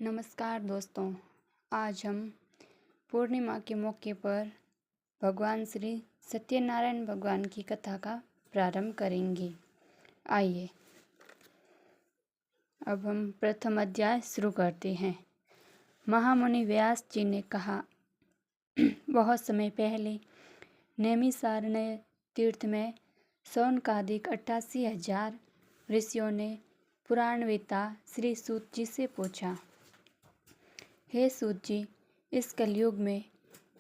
नमस्कार दोस्तों। आज हम पूर्णिमा के मौके पर भगवान श्री सत्यनारायण भगवान की कथा का प्रारंभ करेंगे। आइए अब हम प्रथम अध्याय शुरू करते हैं। महामुनि व्यास जी ने कहा, बहुत समय पहले नैमिषारण्य तीर्थ में सौनकादिक 88,000 ऋषियों ने पुराणवेता श्री सूत जी से पूछा, हे सूत जी, इस कलयुग में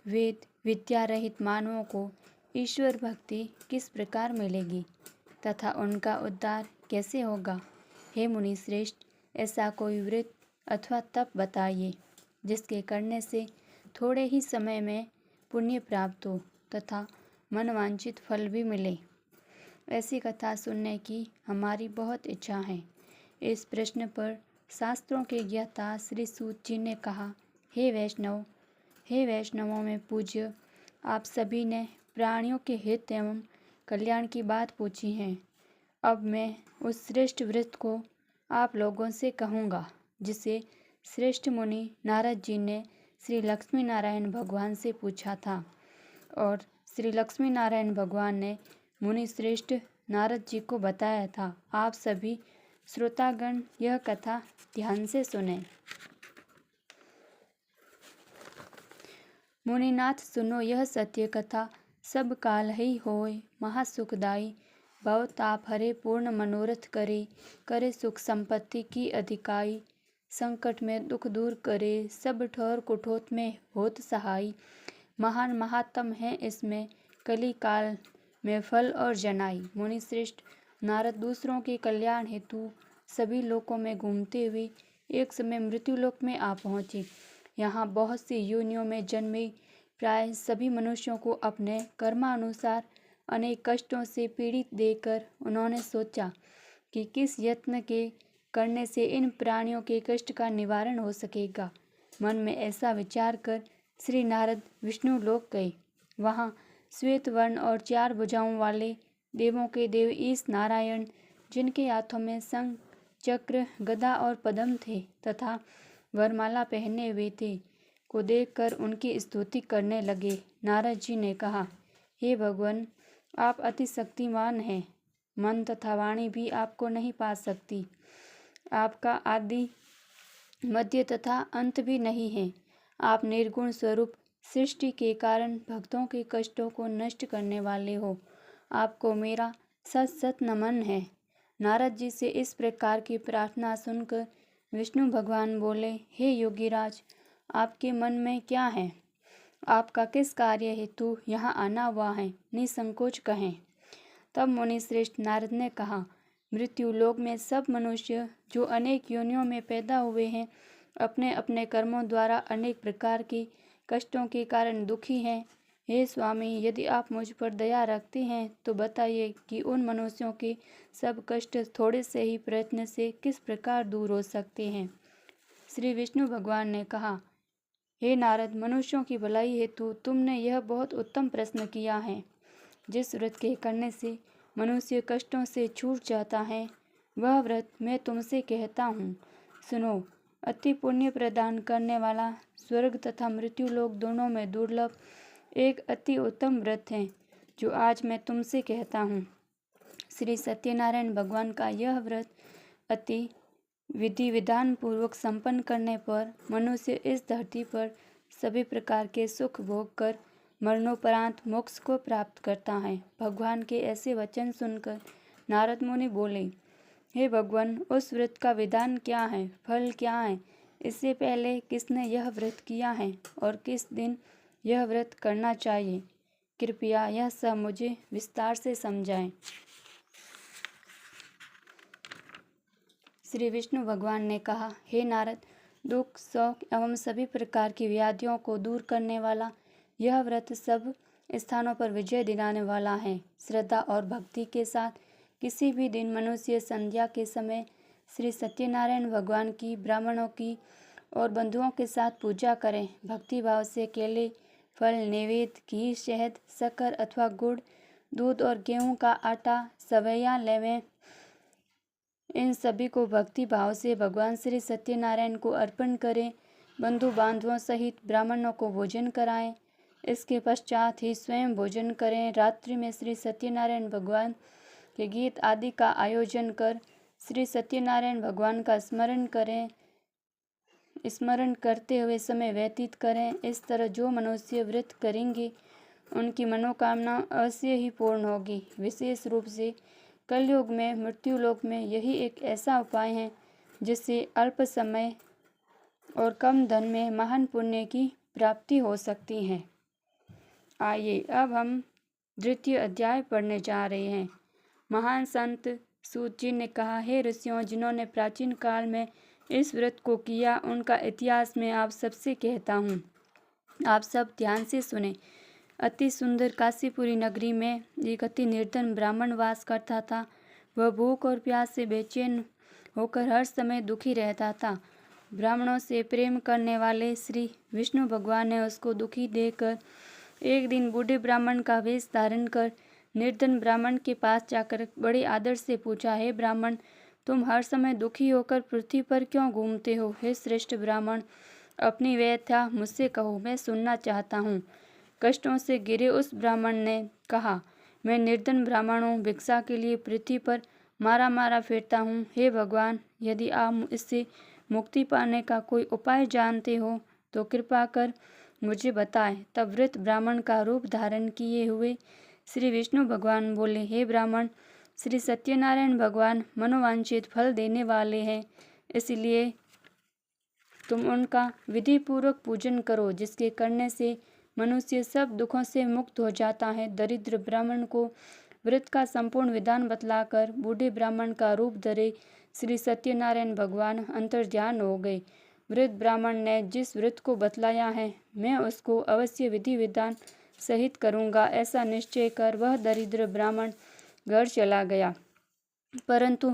वेद विद्या रहित मानवों को ईश्वर भक्ति किस प्रकार मिलेगी तथा उनका उद्धार कैसे होगा। हे मुनि श्रेष्ठ, ऐसा कोई व्रत अथवा तप बताइए जिसके करने से थोड़े ही समय में पुण्य प्राप्त हो तथा मनवांछित फल भी मिले। ऐसी कथा सुनने की हमारी बहुत इच्छा है। इस प्रश्न पर शास्त्रों के ज्ञाता श्री सूत जी ने कहा, हे वैष्णवों में पूज्य, आप सभी ने प्राणियों के हित एवं कल्याण की बात पूछी है। अब मैं उस श्रेष्ठ व्रत को आप लोगों से कहूँगा जिसे श्रेष्ठ मुनि नारद जी ने श्री लक्ष्मी नारायण भगवान से पूछा था और श्री लक्ष्मी नारायण भगवान ने मुनि श्रेष्ठ नारद जी को बताया था। आप सभी श्रोतागण यह कथा ध्यान से सुने। मुनिनाथ सुनो, यह सत्य कथा सब काल ही होय महासुखदायी। भव ताप हरे पूर्ण मनोरथ करे, करे सुख संपत्ति की अधिकाई। संकट में दुख दूर करे, सब ठोर कुठोत में होत सहाई। महान महात्म है इसमें कली काल में फल और जनाई। मुनि श्रेष्ठ नारद दूसरों के कल्याण हेतु सभी लोकों में घूमते हुए एक समय मृत्युलोक में आ पहुँचे। यहाँ बहुत सी योनियों में जन्मे प्राय सभी मनुष्यों को अपने कर्मानुसार अनेक कष्टों से पीड़ित देखकर उन्होंने सोचा कि किस यत्न के करने से इन प्राणियों के कष्ट का निवारण हो सकेगा। मन में ऐसा विचार कर श्री नारद विष्णु लोक गए। वहाँ श्वेत वर्ण और 4 भुजाओं वाले देवों के देव ईश नारायण, जिनके हाथों में शंख चक्र गदा और पद्म थे तथा वरमाला पहने हुए थे, को देखकर उनकी स्तुति करने लगे। नारद जी ने कहा, हे भगवान, आप अति शक्तिमान हैं। मन तथा वाणी भी आपको नहीं पा सकती। आपका आदि मध्य तथा अंत भी नहीं है। आप निर्गुण स्वरूप सृष्टि के कारण भक्तों के कष्टों को नष्ट करने वाले हो। आपको मेरा सत सत नमन है। नारद जी से इस प्रकार की प्रार्थना सुनकर विष्णु भगवान बोले, हे योगीराज, आपके मन में क्या है? आपका किस कार्य हेतु यहाँ आना हुआ है? निसंकोच कहें। तब मुनि श्रेष्ठ नारद ने कहा, मृत्यु लोक में सब मनुष्य जो अनेक योनियों में पैदा हुए हैं, अपने अपने कर्मों द्वारा अनेक प्रकार के कष्टों के कारण दुखी हैं। हे स्वामी, यदि आप मुझ पर दया रखते हैं तो बताइए कि उन मनुष्यों के सब कष्ट थोड़े से ही प्रयत्न से किस प्रकार दूर हो सकते हैं। श्री विष्णु भगवान ने कहा, हे नारद, मनुष्यों की भलाई हेतु तुमने यह बहुत उत्तम प्रश्न किया है। जिस व्रत के करने से मनुष्य कष्टों से छूट जाता है, वह व्रत मैं तुमसे कहता हूँ, सुनो। अति पुण्य प्रदान करने वाला, स्वर्ग तथा मृत्यु लोक दोनों में दुर्लभ एक अति उत्तम व्रत है जो आज मैं तुमसे कहता हूँ। श्री सत्यनारायण भगवान का यह व्रत अति विधि विधान पूर्वक संपन्न करने पर मनुष्य इस धरती पर सभी प्रकार के सुख भोग कर मरणोपरांत मोक्ष को प्राप्त करता है। भगवान के ऐसे वचन सुनकर नारद मुनि बोले, हे भगवान, उस व्रत का विधान क्या है, फल क्या है? इससे पहले किसने यह व्रत किया है और किस दिन यह व्रत करना चाहिए? कृपया यह सब मुझे विस्तार से समझाएं। श्री विष्णु भगवान ने कहा, हे नारद, दुख शोक एवं सभी प्रकार की व्याधियों को दूर करने वाला यह व्रत सब स्थानों पर विजय दिलाने वाला है। श्रद्धा और भक्ति के साथ किसी भी दिन मनुष्य संध्या के समय श्री सत्यनारायण भगवान की, ब्राह्मणों की और बंधुओं के साथ पूजा करें। भक्ति भाव से केले, फल, नैवेद्य, घी, शहद, शक्कर अथवा गुड़, दूध और गेहूं का आटा, सवैया लेवें इन सभी को भक्ति भाव से भगवान श्री सत्यनारायण को अर्पण करें। बंधु बांधवों सहित ब्राह्मणों को भोजन कराएं। इसके पश्चात ही स्वयं भोजन करें। रात्रि में श्री सत्यनारायण भगवान के गीत आदि का आयोजन कर श्री सत्यनारायण भगवान का स्मरण करें। स्मरण करते हुए समय व्यतीत करें। इस तरह जो मनुष्य व्रत करेंगे उनकी मनोकामना अवश्य ही पूर्ण होगी। विशेष रूप से कलयुग में मृत्युलोक में यही एक ऐसा उपाय है जिससे अल्प समय और कम धन में महान पुण्य की प्राप्ति हो सकती है। आइए अब हम द्वितीय अध्याय पढ़ने जा रहे हैं। महान संत सूत जी ने कहा, हे ऋषियों, जिन्होंने प्राचीन काल में इस व्रत को किया उनका इतिहास मैं आप सबसे कहता हूँ। आप सब ध्यान से सुने। अति सुंदर काशीपुरी नगरी में एक अति निर्धन ब्राह्मण वास करता था। वह भूख और प्यास से बेचैन होकर हर समय दुखी रहता था। ब्राह्मणों से प्रेम करने वाले श्री विष्णु भगवान ने उसको दुखी देखकर एक दिन बूढ़े ब्राह्मण का वेश धारण कर निर्धन ब्राह्मण के पास जाकर बड़े आदर से पूछा, हे ब्राह्मण, तुम हर समय दुखी होकर पृथ्वी पर क्यों घूमते हो? हे श्रेष्ठ ब्राह्मण, अपनी व्यथा मुझसे कहो, मैं सुनना चाहता हूँ। कष्टों से घिरे उस ब्राह्मण ने कहा, मैं निर्धन ब्राह्मण हूँ, भिक्षा के लिए पृथ्वी पर मारा मारा फिरता हूँ। हे भगवान, यदि आप इससे मुक्ति पाने का कोई उपाय जानते हो तो कृपा कर मुझे बताएं। तब वृद्ध ब्राह्मण का रूप धारण किए हुए श्री विष्णु भगवान बोले, हे ब्राह्मण, श्री सत्यनारायण भगवान मनोवांछित फल देने वाले हैं, इसलिए तुम उनका विधि पूर्वक पूजन करो, जिसके करने से मनुष्य सब दुखों से मुक्त हो जाता है। दरिद्र ब्राह्मण को व्रत का संपूर्ण विधान बतलाकर बूढ़े ब्राह्मण का रूप धरे श्री सत्यनारायण भगवान अंतर्ध्यान हो गए। वृद्ध ब्राह्मण ने जिस व्रत को बतलाया है मैं उसको अवश्य विधि विधान सहित करूँगा, ऐसा निश्चय कर वह दरिद्र ब्राह्मण घर चला गया। परंतु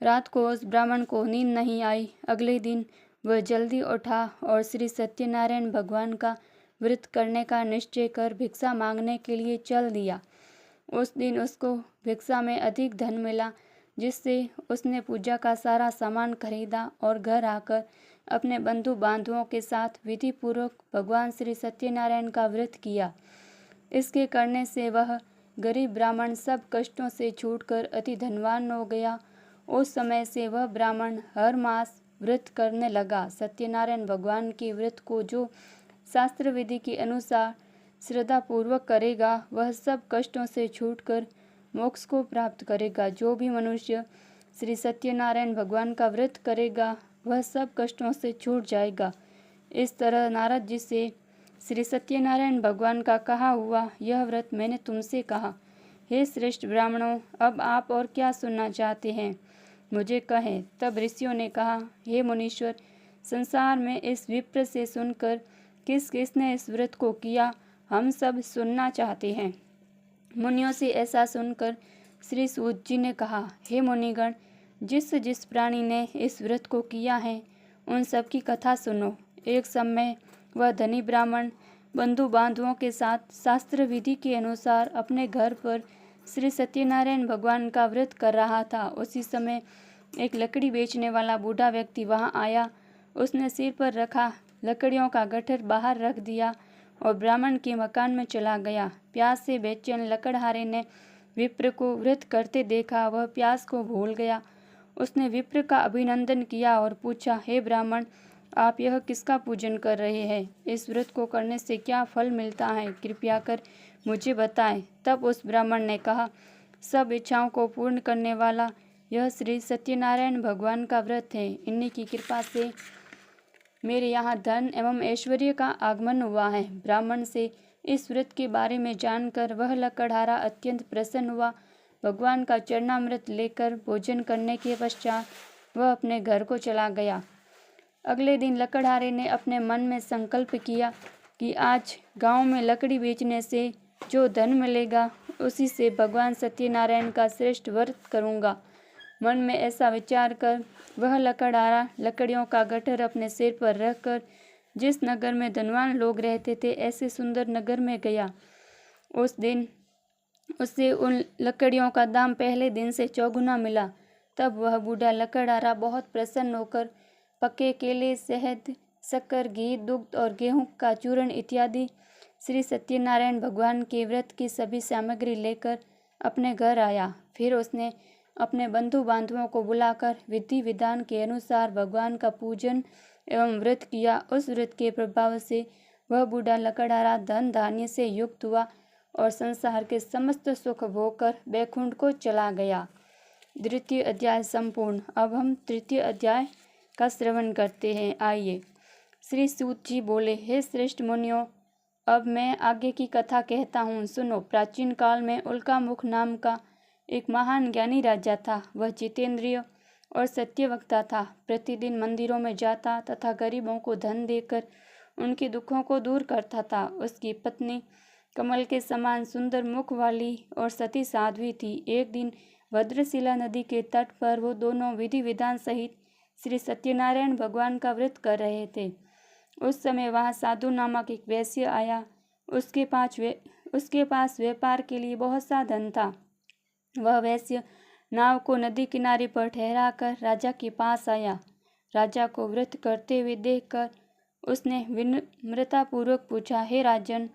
रात को उस ब्राह्मण को नींद नहीं आई। अगले दिन वह जल्दी उठा और श्री सत्यनारायण भगवान का व्रत करने का निश्चय कर भिक्षा मांगने के लिए चल दिया। उस दिन उसको भिक्षा में अधिक धन मिला, जिससे उसने पूजा का सारा सामान खरीदा और घर आकर अपने बंधु बांधवों के साथ विधि पूर्वक भगवान श्री सत्यनारायण का व्रत किया। इसके करने से वह गरीब ब्राह्मण सब कष्टों से छूटकर अति धनवान हो गया। उस समय से वह ब्राह्मण हर मास व्रत करने लगा। सत्यनारायण भगवान के व्रत को जो शास्त्र विधि के अनुसार श्रद्धा पूर्वक करेगा वह सब कष्टों से छूटकर मोक्ष को प्राप्त करेगा। जो भी मनुष्य श्री सत्यनारायण भगवान का व्रत करेगा वह सब कष्टों से छूट जाएगा। इस तरह नारद जी से श्री सत्यनारायण भगवान का कहा हुआ यह व्रत मैंने तुमसे कहा। हे श्रेष्ठ ब्राह्मणों, अब आप और क्या सुनना चाहते हैं, मुझे कहें। तब ऋषियों ने कहा, हे मुनीश्वर, संसार में इस विप्र से सुनकर किस किसने इस व्रत को किया, हम सब सुनना चाहते हैं। मुनियों से ऐसा सुनकर श्री सूत जी ने कहा, हे मुनिगण, जिस जिस प्राणी ने इस व्रत को किया है उन सब की कथा सुनो। एक समय वह धनी ब्राह्मण बंधु बांधवों के साथ शास्त्र विधि के अनुसार अपने घर पर श्री सत्यनारायण भगवान का व्रत कर रहा था। उसी समय एक लकड़ी बेचने वाला बूढ़ा व्यक्ति वहां आया। उसने सिर पर रखा लकड़ियों का गट्ठर बाहर रख दिया और ब्राह्मण के मकान में चला गया। प्यास से बेचैन लकड़हारे ने विप्र को व्रत करते देखा। वह प्यास को भूल गया। उसने विप्र का अभिनंदन किया और पूछा, हे ब्राह्मण, आप यह किसका पूजन कर रहे हैं? इस व्रत को करने से क्या फल मिलता है, कृपया कर मुझे बताएं। तब उस ब्राह्मण ने कहा, सब इच्छाओं को पूर्ण करने वाला यह श्री सत्यनारायण भगवान का व्रत है। इन्हीं की कृपा से मेरे यहाँ धन एवं ऐश्वर्य का आगमन हुआ है। ब्राह्मण से इस व्रत के बारे में जानकर वह लकड़हारा अत्यंत प्रसन्न हुआ। भगवान का चरणामृत लेकर भोजन करने के पश्चात वह अपने घर को चला गया। अगले दिन लकड़हारे ने अपने मन में संकल्प किया कि आज गांव में लकड़ी बेचने से जो धन मिलेगा उसी से भगवान सत्यनारायण का श्रेष्ठ व्रत करूंगा। मन में ऐसा विचार कर वह लकड़हारा लकड़ियों का गट्ठर अपने सिर पर रखकर जिस नगर में धनवान लोग रहते थे ऐसे सुंदर नगर में गया। उस दिन उससे उन लकड़ियों का दाम पहले दिन से चौगुना मिला तब वह बूढ़ा लकड़हारा बहुत प्रसन्न होकर पके केले, शहद, शक्कर, घी, दुग्ध और गेहूं का चूर्ण इत्यादि श्री सत्यनारायण भगवान के व्रत की सभी सामग्री लेकर अपने घर आया। फिर उसने अपने बंधु बांधवों को बुलाकर विधि विधान के अनुसार भगवान का पूजन एवं व्रत किया। उस व्रत के प्रभाव से वह बूढ़ा लकड़हारा धन धान्य से युक्त हुआ और संसार के समस्त सुख भोगकर बैकुंठ को चला गया। द्वितीय अध्याय संपूर्ण। अब हम तृतीय अध्याय का श्रवण करते हैं। आइए। श्री सूत जी बोले, हे श्रेष्ठ मुनियों, अब मैं आगे की कथा कहता हूँ, सुनो। प्राचीन काल में उल्कामुख नाम का एक महान ज्ञानी राजा था। वह जितेंद्रिय और सत्यवक्ता था। प्रतिदिन मंदिरों में जाता तथा गरीबों को धन देकर उनके दुखों को दूर करता था। उसकी पत्नी कमल के समान सुंदर मुख वाली और सती साध्वी थी। एक दिन भद्रशिला नदी के तट पर वो दोनों विधि विधान सहित श्री सत्यनारायण भगवान का व्रत कर रहे थे। उस समय वहाँ साधु नामक एक वैश्य आया। उसके पास व्यापार के लिए बहुत सा धन था। वह वैश्य नाव को नदी किनारे पर ठहराकर राजा के पास आया। राजा को व्रत करते हुए देखकर उसने विनम्रतापूर्वक पूछा, हे राजन,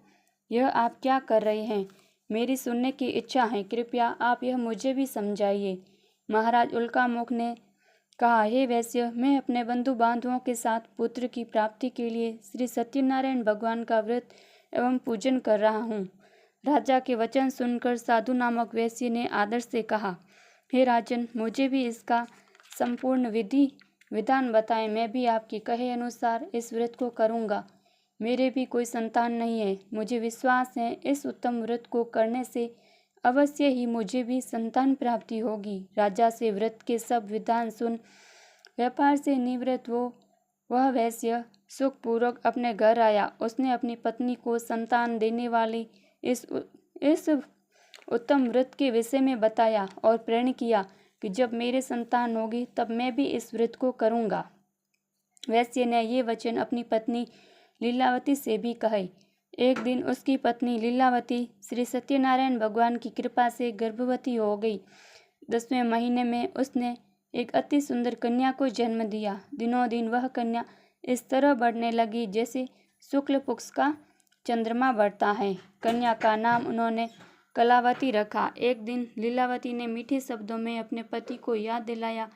यह आप क्या कर रहे हैं? मेरी सुनने की इच्छा है, कृपया आप यह मुझे भी समझाइए। महाराज उल्कामुख ने कहा, हे वैश्य, मैं अपने बंधु बांधवों के साथ पुत्र की प्राप्ति के लिए श्री सत्यनारायण भगवान का व्रत एवं पूजन कर रहा हूँ। राजा के वचन सुनकर साधु नामक वैश्य ने आदर से कहा, हे राजन, मुझे भी इसका संपूर्ण विधि विधान बताएं। मैं भी आपके कहे अनुसार इस व्रत को करूँगा। मेरे भी कोई संतान नहीं है। मुझे विश्वास है इस उत्तम व्रत को करने से अवश्य ही मुझे भी संतान प्राप्ति होगी। राजा से व्रत के सब विधान सुन व्यापार से निवृत्त वह वैश्य सुखपूर्वक अपने घर आया। उसने अपनी पत्नी को संतान देने वाले इस उत्तम व्रत के विषय में बताया और प्रण किया कि जब मेरे संतान होगी तब मैं भी इस व्रत को करूँगा। वैश्य ने ये वचन अपनी पत्नी लीलावती से भी कहे। एक दिन उसकी पत्नी लीलावती श्री सत्यनारायण भगवान की कृपा से गर्भवती हो गई। 10वें महीने में उसने एक अति सुंदर कन्या को जन्म दिया। दिनों दिन वह कन्या इस तरह बढ़ने लगी जैसे शुक्ल पक्ष का चंद्रमा बढ़ता है। कन्या का नाम उन्होंने कलावती रखा। एक दिन लीलावती ने मीठे शब्दों में अपने पति को याद दिलाया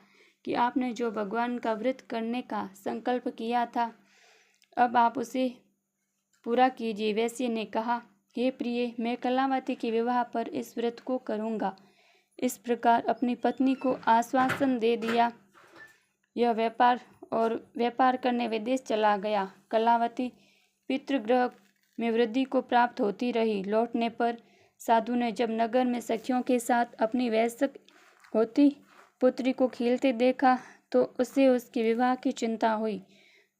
कि आपने जो भगवान का व्रत करने का संकल्प किया था, अब आप उसे पूरा कीजिए। वैश्य ने कहा, हे प्रिय, मैं कलावती के विवाह पर इस व्रत को करूँगा। इस प्रकार अपनी पत्नी को आश्वासन दे दिया। यह व्यापार करने विदेश चला गया। कलावती पितृगृह में वृद्धि को प्राप्त होती रही। लौटने पर साधु ने जब नगर में सखियों के साथ अपनी वयस्क होती पुत्री को खेलते देखा तो उसे उसके विवाह की चिंता हुई।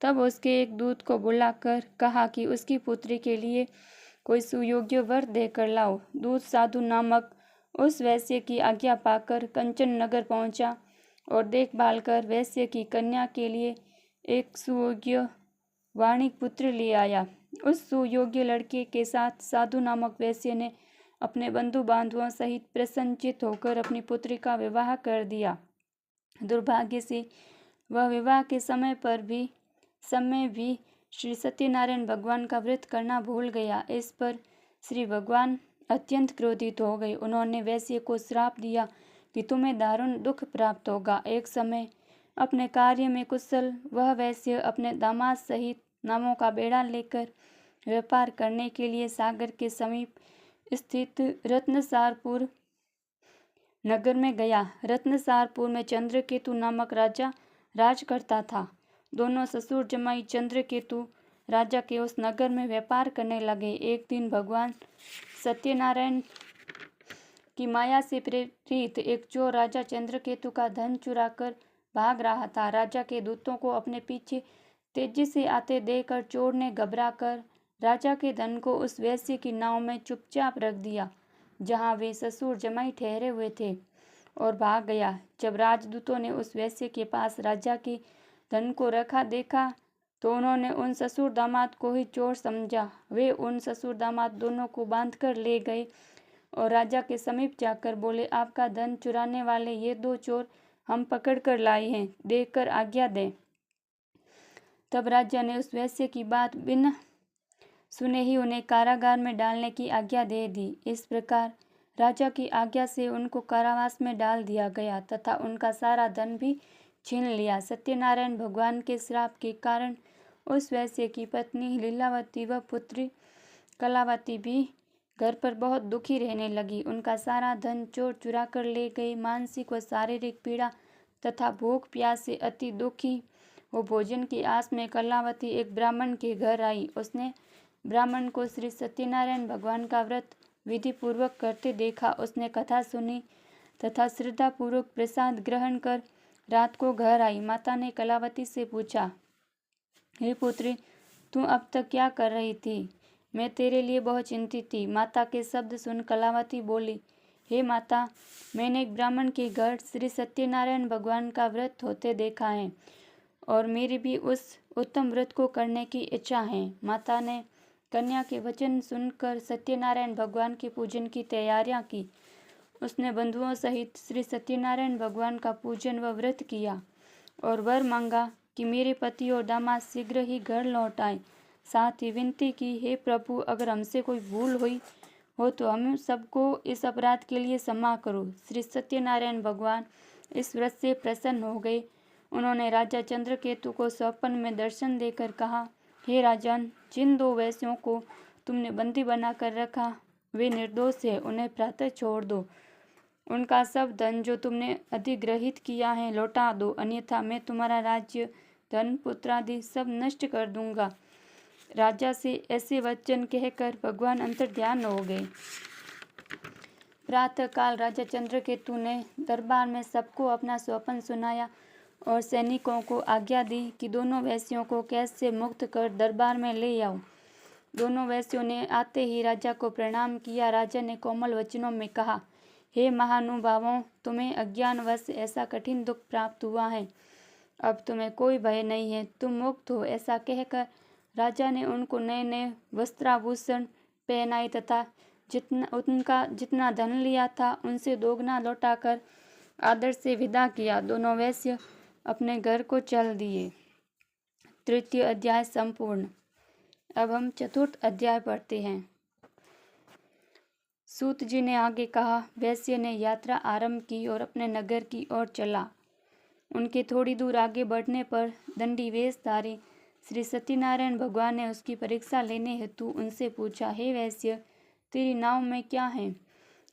तब उसके एक दूत को बुलाकर कहा कि उसकी पुत्री के लिए कोई सुयोग्य वर देकर लाओ। दूत साधु नामक उस वैश्य की आज्ञा पाकर कंचन नगर पहुंचा और देखभाल कर वैश्य की कन्या के लिए एक सुयोग्य वाणिक पुत्र ले आया। उस सुयोग्य लड़के के साथ साधु नामक वैश्य ने अपने बंधु बांधवों सहित प्रसन्नचित होकर अपनी पुत्री का विवाह कर दिया। दुर्भाग्य से वह विवाह के समय भी श्री सत्यनारायण भगवान का व्रत करना भूल गया। इस पर श्री भगवान अत्यंत क्रोधित हो गए। उन्होंने वैश्य को श्राप दिया कि तुम्हें दारुण दुख प्राप्त होगा। एक समय अपने कार्य में कुशल वह वैश्य अपने दामाद सहित नावों का बेड़ा लेकर व्यापार करने के लिए सागर के समीप स्थित रत्नसारपुर नगर में गया। रत्नसारपुर में चंद्रकेतु नामक राजा राज करता था। दोनों ससुर जमाई चंद्रकेतु राजा के उस नगर में व्यापार करने लगे। एक दिन भगवान सत्यनारायण की माया से प्रेरित एक चोर राजा चंद्रकेतु का धन चुराकर भाग रहा था। राजा के दूतों को अपने पीछे तेजी से आते देखकर चोर ने घबराकर राजा के धन को उस वैश्य की नाव में चुपचाप रख दिया जहां वे ससुर जमाई ठहरे हुए थे और भाग गया। जब राजदूतों ने उस वैश्य के पास राजा के धन को रखा देखा तो उन्होंने उन ससुर दामाद को ही चोर समझा। वे उन ससुर दामाद दोनों को बांधकर ले गए और राजा के समीप जाकर बोले, आपका धन चुराने वाले ये दो चोर हम पकड़ कर लाए हैं, देखकर आज्ञा दें। तब राजा ने उस वैश्य की बात बिना सुने ही उन्हें कारागार में डालने की आज्ञा दे दी। इस प्रकार राजा की आज्ञा से उनको कारावास में डाल दिया गया तथा उनका सारा धन भी छीन लिया। सत्यनारायण भगवान के श्राप के कारण उस वैश्य की पत्नी लीलावती व पुत्री कलावती भी घर पर बहुत दुखी रहने लगी। उनका सारा धन चोर चुरा कर ले गए। मानसिक व शारीरिक पीड़ा तथा भूख प्यास से अति दुखी वो भोजन की आस में कलावती एक ब्राह्मण के घर आई। उसने ब्राह्मण को श्री सत्यनारायण भगवान का व्रत विधि पूर्वक करते देखा। उसने कथा सुनी तथा श्रद्धा पूर्वक प्रसाद ग्रहण कर रात को घर आई। माता ने कलावती से पूछा, हे पुत्री, तू अब तक क्या कर रही थी? मैं तेरे लिए बहुत चिंतित थी। माता के शब्द सुन कलावती बोली, हे माता, मैंने एक ब्राह्मण के घर श्री सत्यनारायण भगवान का व्रत होते देखा है और मेरी भी उस उत्तम व्रत को करने की इच्छा है। माता ने कन्या के वचन सुनकर सत्यनारायण भगवान के पूजन की तैयारियां की। उसने बंधुओं सहित श्री सत्यनारायण भगवान का पूजन व व्रत किया और वर मांगा कि मेरे पति और दामाद शीघ्र ही घर लौट आए। साथ ही विनती की, हे प्रभु, अगर हमसे कोई भूल हुई हो तो हम सबको इस अपराध के लिए क्षमा करो। श्री सत्यनारायण भगवान इस व्रत से प्रसन्न हो गए। उन्होंने राजा चंद्रकेतु को स्वप्न में दर्शन देकर कहा, हे राजन, जिन दो वैश्यों को तुमने बंदी बनाकर रखा वे निर्दोष है, उन्हें प्रातः छोड़ दो। उनका सब धन जो तुमने अधिग्रहित किया है लौटा दो, अन्यथा मैं तुम्हारा राज्य, धन, पुत्रादि सब नष्ट कर दूंगा। राजा से ऐसे वचन कहकर भगवान अंतर्ध्यान हो गए। प्रातःकाल राजा चंद्रकेतु ने दरबार में सबको अपना स्वप्न सुनाया और सैनिकों को आज्ञा दी कि दोनों वैश्यों को कैद से मुक्त कर दरबार में ले आओ। दोनों वैश्यों ने आते ही राजा को प्रणाम किया। राजा ने कोमल वचनों में कहा, हे महानुभावों, तुम्हें अज्ञानवश ऐसा कठिन दुख प्राप्त हुआ है। अब तुम्हें कोई भय नहीं है, तुम मुक्त हो। ऐसा कहकर राजा ने उनको नए नए वस्त्राभूषण पहनाए तथा उनका जितना धन लिया था उनसे दोगुना लौटाकर आदर से विदा किया। दोनों वैश्य अपने घर को चल दिए। तृतीय अध्याय संपूर्ण। अब हम चतुर्थ अध्याय पढ़ते हैं। सूत जी ने आगे कहा, वैश्य ने यात्रा आरंभ की और अपने नगर की ओर चला। उनके थोड़ी दूर आगे बढ़ने पर दंडी वेशधारी श्री सत्यनारायण भगवान ने उसकी परीक्षा लेने हेतु उनसे पूछा, हे वैश्य, तेरी नाव में क्या है?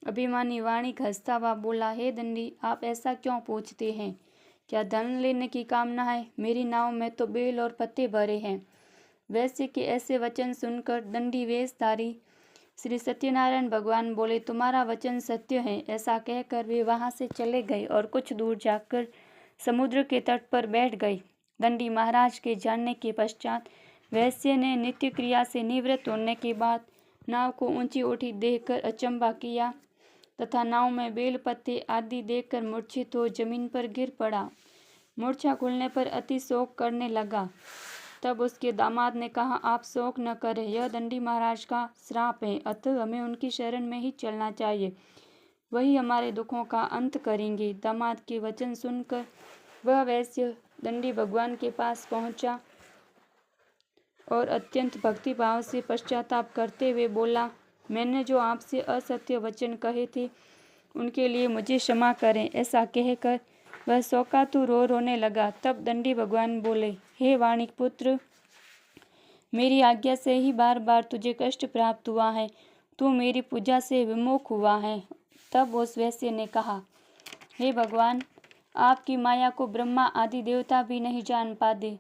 अभिमानी वाणिक हंसता हुआ बोला, हे दंडी, आप ऐसा क्यों पूछते हैं? क्या धन लेने की कामना है? मेरी नाव में तो बेल और पत्ते भरे हैं। वैश्य के ऐसे वचन सुनकर दंडी वेशधारी श्री सत्यनारायण भगवान बोले, तुम्हारा वचन सत्य है। ऐसा कहकर वे वहां से चले गए और कुछ दूर जाकर समुद्र के तट पर बैठ गए। दंडी महाराज के जानने के पश्चात वैश्य ने नित्य क्रिया से निवृत्त होने के बाद नाव को ऊंची उठी देखकर अचंभा किया तथा नाव में बेल पत्ते आदि देखकर मूर्छित हो जमीन पर गिर पड़ा। मूर्छा खुलने पर अति शोक करने लगा। तब उसके दामाद ने कहा, आप शोक न करें, यह दंडी महाराज का श्राप है, अतः हमें उनकी शरण में ही चलना चाहिए, वही हमारे दुखों का अंत करेंगे। दामाद के वचन सुनकर वह वैश्य दंडी भगवान के पास पहुंचा और अत्यंत भक्तिभाव से पश्चाताप करते हुए बोला, मैंने जो आपसे असत्य वचन कहे थे उनके लिए मुझे क्षमा करें। ऐसा कहकर वह शोकातुर रोने लगा। तब दंडी भगवान बोले, हे वाणिक पुत्र, मेरी आज्ञा से ही बार बार तुझे कष्ट प्राप्त हुआ है, तू मेरी पूजा से विमुख हुआ है। तब उस वैश्य ने कहा, हे भगवान, आपकी माया को ब्रह्मा आदि देवता भी नहीं जान पाते,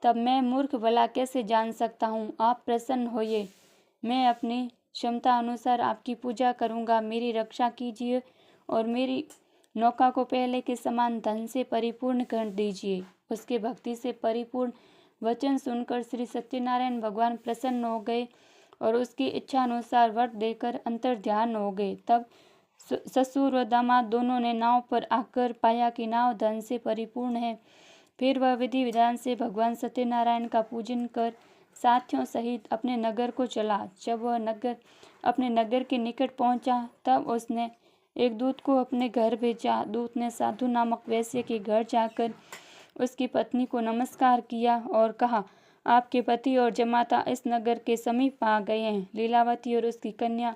तब मैं मूर्ख भला कैसे जान सकता हूँ। आप प्रसन्न होइए, मैं अपनी क्षमता अनुसार आपकी पूजा करूँगा। मेरी रक्षा कीजिए और मेरी नौका को पहले के समान धन से परिपूर्ण कर दीजिए। उसके भक्ति से परिपूर्ण वचन सुनकर श्री सत्यनारायण भगवान प्रसन्न हो गए और उसकी इच्छा अनुसार वर देकर अंतर्ध्यान हो गए। तब ससुर व दामाद दोनों ने नाव पर आकर पाया कि नाव धन से परिपूर्ण है। फिर वह विधि विधान से भगवान सत्यनारायण का पूजन कर साथियों सहित अपने नगर को चला। जब वह अपने नगर के निकट पहुंचा तब उसने एक दूत को अपने घर भेजा। दूत ने साधु नामक वैश्य के घर जाकर उसकी पत्नी को नमस्कार किया और कहा, आपके पति और जमाता इस नगर के समीप आ गए हैं। लीलावती और उसकी कन्या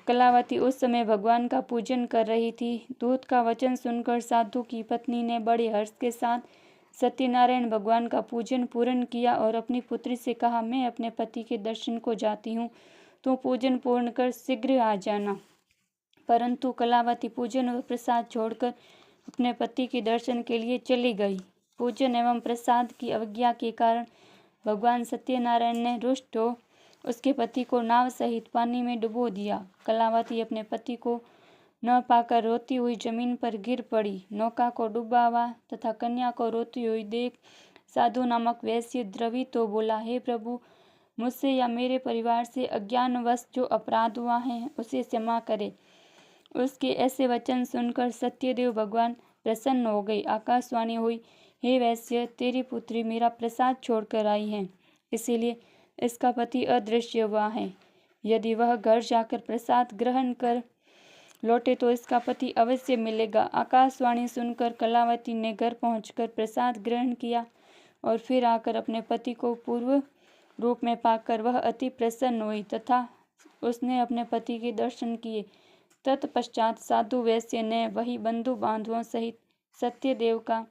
कलावती उस समय भगवान का पूजन कर रही थी। दूत का वचन सुनकर साधु की पत्नी ने बड़े हर्ष के साथ सत्यनारायण भगवान का पूजन पूर्ण किया और अपनी पुत्री से कहा, मैं अपने पति के दर्शन को जाती हूँ, तो पूजन पूर्ण कर शीघ्र आ जाना। परंतु कलावती पूजन और प्रसाद छोड़कर अपने पति के दर्शन के लिए चली गई। पूजन एवं प्रसाद की अवज्ञा के कारण भगवान सत्यनारायण ने रुष्ट हो उसके पति को नाव सहित पानी में डुबो दिया। कलावती अपने पति को न पाकर रोती हुई जमीन पर गिर पड़ी। नौका को डूबा हुआ तथा कन्या को रोती हुई देख साधु नामक वैश्य द्रवित तो बोला, हे प्रभु, मुझसे या मेरे परिवार से अज्ञानवश जो अपराध हुआ है उसे क्षमा करे। उसके ऐसे वचन सुनकर सत्यदेव भगवान प्रसन्न हो गए। आकाशवाणी हुई, हे वैश्य, तेरी पुत्री मेरा प्रसाद छोड़कर आई है, इसीलिए इसका पति अदृश्य हुआ है। यदि वह घर जाकर प्रसाद ग्रहण कर लौटे तो इसका पति अवश्य मिलेगा। आकाशवाणी सुनकर कलावती ने घर पहुंचकर प्रसाद ग्रहण किया और फिर आकर अपने पति को पूर्व रूप में पाकर वह अति प्रसन्न हुई तथा उसने अपने पति के दर्शन किए। तत्पश्चात साधु वैश्य ने वही बंधु बांधवों सहित सत्यदेव का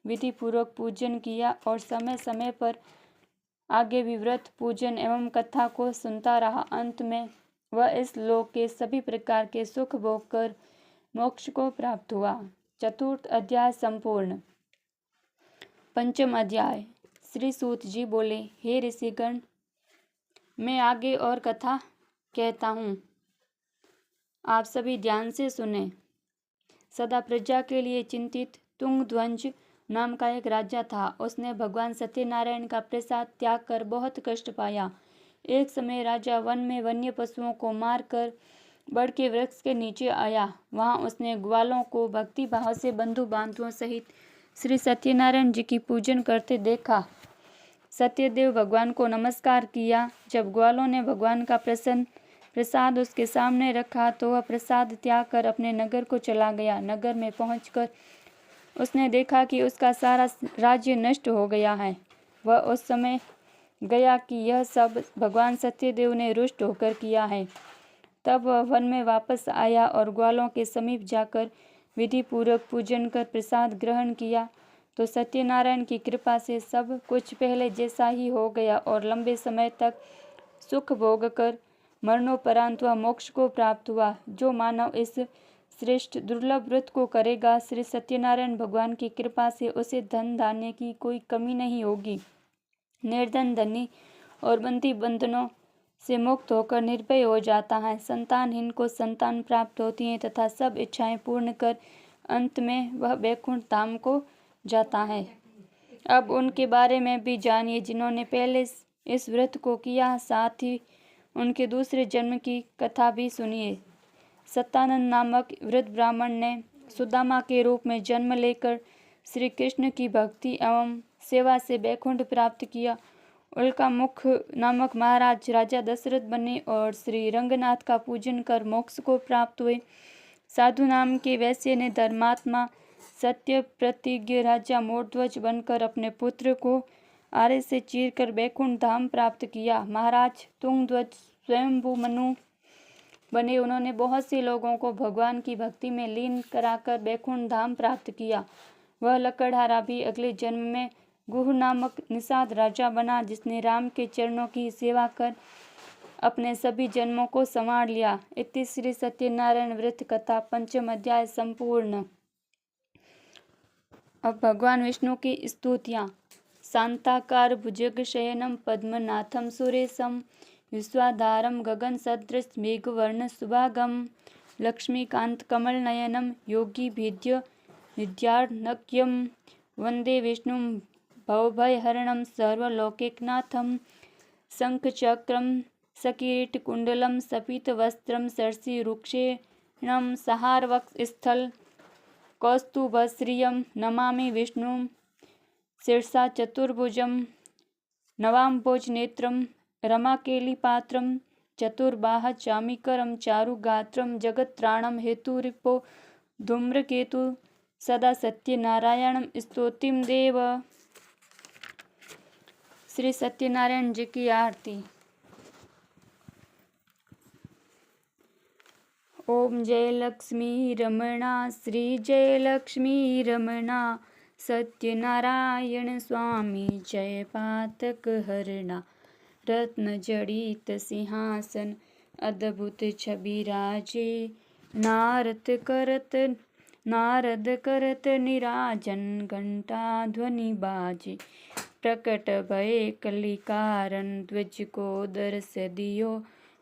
विधि पूर्वक पूजन किया और समय समय पर आगे भी व्रत पूजन एवं कथा को सुनता रहा। अंत में वह इस लोक के सभी प्रकार के सुख भोग कर मोक्ष को प्राप्त हुआ। चतुर्थ अध्याय संपूर्ण। पंचम अध्याय। श्री सूत जी बोले, हे ऋषिगण, मैं आगे और कथा कहता हूँ, आप सभी ध्यान से सुने। सदा प्रजा के लिए चिंतित तुंगध्वज नाम का एक राजा था। उसने भगवान सत्यनारायण का प्रसाद त्याग कर बहुत कष्ट पाया। एक समय राजा वन में वन्य पशुओं को मारकर बड़ के वृक्ष के नीचे आया। वहां उसने ग्वालों को भक्ति भाव से बंधु बांधवों सहित श्री सत्यनारायण जी की पूजन करते देखा। सत्यदेव भगवान को नमस्कार किया। जब ग्वालों ने भगवान का प्रसाद उसके सामने रखा तो वह प्रसाद त्याग कर अपने नगर को चला गया। नगर में पहुंचकर उसने देखा कि उसका सारा राज्य नष्ट हो गया है। वह उस समय गया कि यह सब भगवान सत्यदेव ने रुष्ट होकर किया है। तब वह वन में वापस आया और ग्वालों के समीप जाकर विधि पूर्वक पूजन कर प्रसाद ग्रहण किया तो सत्यनारायण की कृपा से सब कुछ पहले जैसा ही हो गया और लंबे समय तक सुख भोग कर मरणोपरांत वह मोक्ष को प्राप्त हुआ। जो मानव इस श्रेष्ठ दुर्लभ व्रत को करेगा, श्री सत्यनारायण भगवान की कृपा से उसे धन धान्य की कोई कमी नहीं होगी। निर्धन धनी और बंदी बंधनों से मुक्त होकर निर्भय हो जाता है। संतानहीन को संतान प्राप्त होती है तथा सब इच्छाएं पूर्ण कर अंत में वह वैकुंठ धाम को जाता है। अब उनके बारे में भी जानिए जिन्होंने पहले इस व्रत को किया, साथ ही उनके दूसरे जन्म की कथा भी सुनिए। सत्यानंद नामक वृद्ध ब्राह्मण ने सुदामा के रूप में जन्म लेकर श्री कृष्ण की भक्ति एवं सेवा से वैकुंठ प्राप्त किया। उल्का मुख नामक महाराज राजा दशरथ बने और श्री रंगनाथ का पूजन कर मोक्ष को प्राप्त हुए। साधु नाम के वैश्य ने धर्मात्मा सत्य प्रतिज्ञ राजा मोरध्वज बनकर अपने पुत्र को आरे से चीरकर वैकुंठ धाम प्राप्त किया। महाराज तुंगध्वज स्वयंभू मनु बने। उन्होंने बहुत से लोगों को भगवान की भक्ति में लीन कराकर वैकुंठ धाम प्राप्त किया। वह लकड़हारा भी अगले जन्म में गुह नामक निषाद राजा बना, जिसने राम के चरणों की सेवा कर अपने सभी जन्मों को संवार लिया। इति श्री सत्यनारायण व्रत कथा पंचम अध्याय संपूर्ण। अब भगवान विष्णु की स्तुतियाँ। शांताकार भुजग शयनम पद्मनाथम सुरेशम विश्वाधारम गगन सदृश मेघवर्ण सुभागम लक्ष्मीकांत कमल नयनम योगी भिद्य विद्यार्णक्यम वंदे विष्णु भवभयहरणम सर्वलोकैकनाथम शंखचक्रम सकिरीट कुंडलम सपित वस्त्रम सरसी रुक्षेणम सहारवक्षस्थल कौस्तुभश्रियम नमामि विष्णु शीर्षा चतुर्भुजम नवाम्भोज नेत्रम रमाकेलिपात्रम चतुर्बाह चामीकरम चारुगात्रम जगत्त्राणम हेतुरिपो धूम्रकेतु सदा सत्यनारायणम स्तोतिम देव। श्री सत्यनारायण जी की आरती। ओम जय लक्ष्मी रमणा श्री जय लक्ष्मी रमणा सत्यनारायण स्वामी जय पातक हरणा रत्न जड़ित सिंहासन अद्भुत छवि राजे नारद करत निराजन घंटा ध्वनि बाजे प्रकट भय कलिकारण ध्वज को दर्श दियो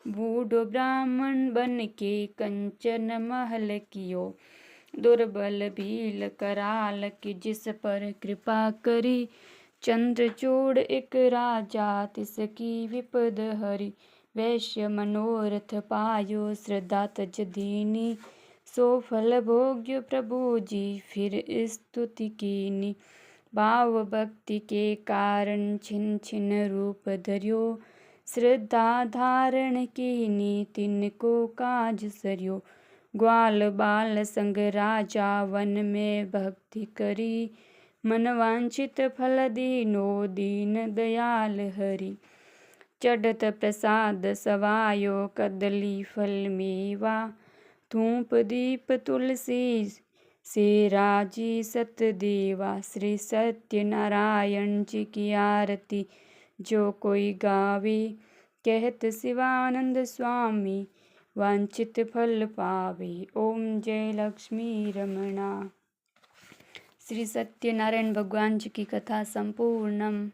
बूढ़ो ब्राह्मण बन के कंचन महल कियो दुर्बल भील कराल की जिस पर कृपा करी चंद्रचूड़ एक राजा तिसकी विपद हरि वैश्य मनोरथ पायो श्रद्धा तज दीनी सो फल भोग्य प्रभु जी फिर स्तुति कीनी भाव भक्ति के कारण छिन छिन रूप धर्यो श्रद्धा धारण कीनी तिनको काज सरयो ग्वाल बाल संग राजा वन में भक्ति करी मन वांछित फल दीनो दीन दयाल हरि चढ़त प्रसाद सवायो कदली फल मेवा धूप दीप तुलसी से राजी सतदेवा। श्री सत्यनारायण जी की आरती जो कोई गावे कहत शिवानंद स्वामी वांछित फल पावे। ओम जय लक्ष्मी रमणा। श्री सत्यनारायण भगवान जी की कथा संपूर्णम।